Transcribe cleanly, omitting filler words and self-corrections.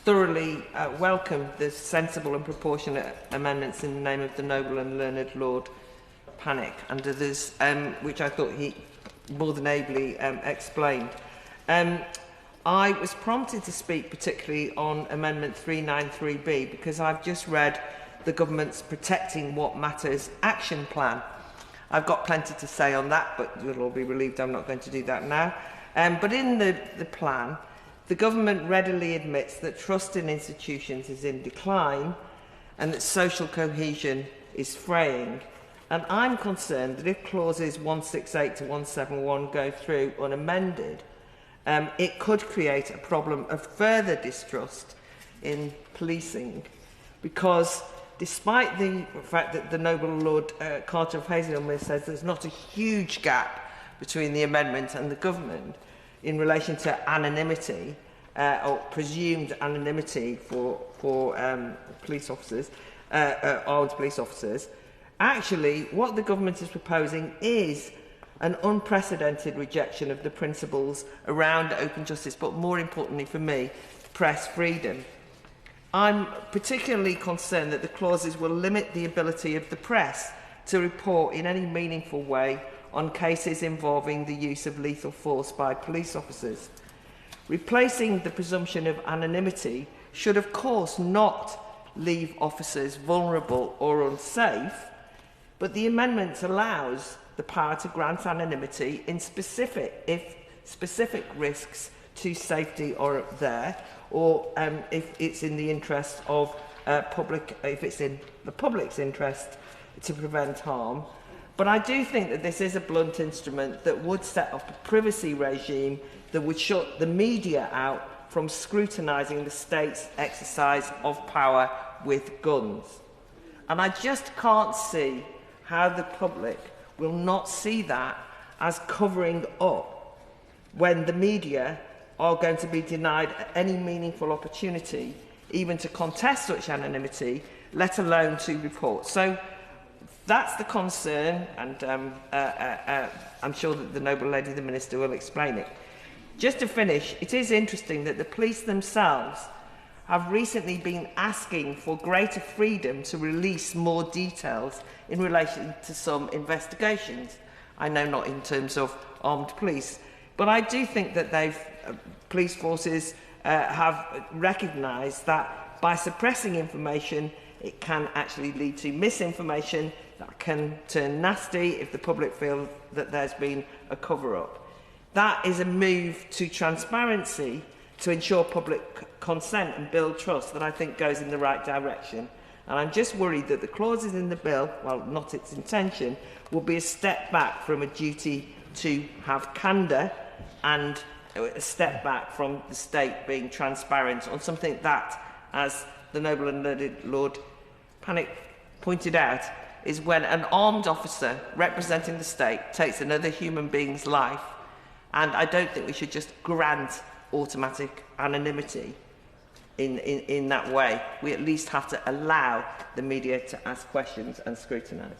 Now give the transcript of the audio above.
thoroughly welcome the sensible and proportionate amendments in the name of the noble and learned Lord Panic and others, which I thought he more than ably explained. I was prompted to speak particularly on Amendment 393B because I've just read the government's Protecting What Matters action plan. I've got plenty to say on that, but you'll all be relieved I'm not going to do that now. But in the plan, the government readily admits that trust in institutions is in decline and that social cohesion is fraying. And I'm concerned that if clauses 168 to 171 go through unamended, it could create a problem of further distrust in policing, because despite the fact that the noble Lord Carter of Hazelmere says there's not a huge gap between the amendment and the government in relation to anonymity, or presumed anonymity for police officers, armed police officers, actually what the government is proposing is an unprecedented rejection of the principles around open justice, but more importantly for me, press freedom. I'm particularly concerned that the clauses will limit the ability of the press to report in any meaningful way on cases involving the use of lethal force by police officers. Replacing the presumption of anonymity should, of course, not leave officers vulnerable or unsafe, but the amendment allows the power to grant anonymity in if specific risks to safety are there, or if it's in the interest of if it's in the public's interest to prevent harm. But I do think that this is a blunt instrument that would set up a privacy regime that would shut the media out from scrutinising the state's exercise of power with guns. And I just can't see how the public will not see that as covering up when the media are going to be denied any meaningful opportunity even to contest such anonymity, let alone to report. So that's the concern, and I'm sure that the noble lady, the Minister, will explain it. Just to finish, it is interesting that the police themselves have recently been asking for greater freedom to release more details in relation to some investigations. I know not in terms of armed police, but I do think that police forces have recognised that by suppressing information, it can actually lead to misinformation that can turn nasty if the public feel that there's been a cover-up. That is a move to transparency to ensure public consent and build trust that I think goes in the right direction. And I'm just worried that the clauses in the bill, well, not its intention, will be a step back from a duty to have candour and a step back from the state being transparent on something that, as the noble and learned Lord Panic pointed out, is when an armed officer representing the state takes another human being's life. And I don't think we should just grant automatic anonymity in that way. We at least have to allow the media to ask questions and scrutinise.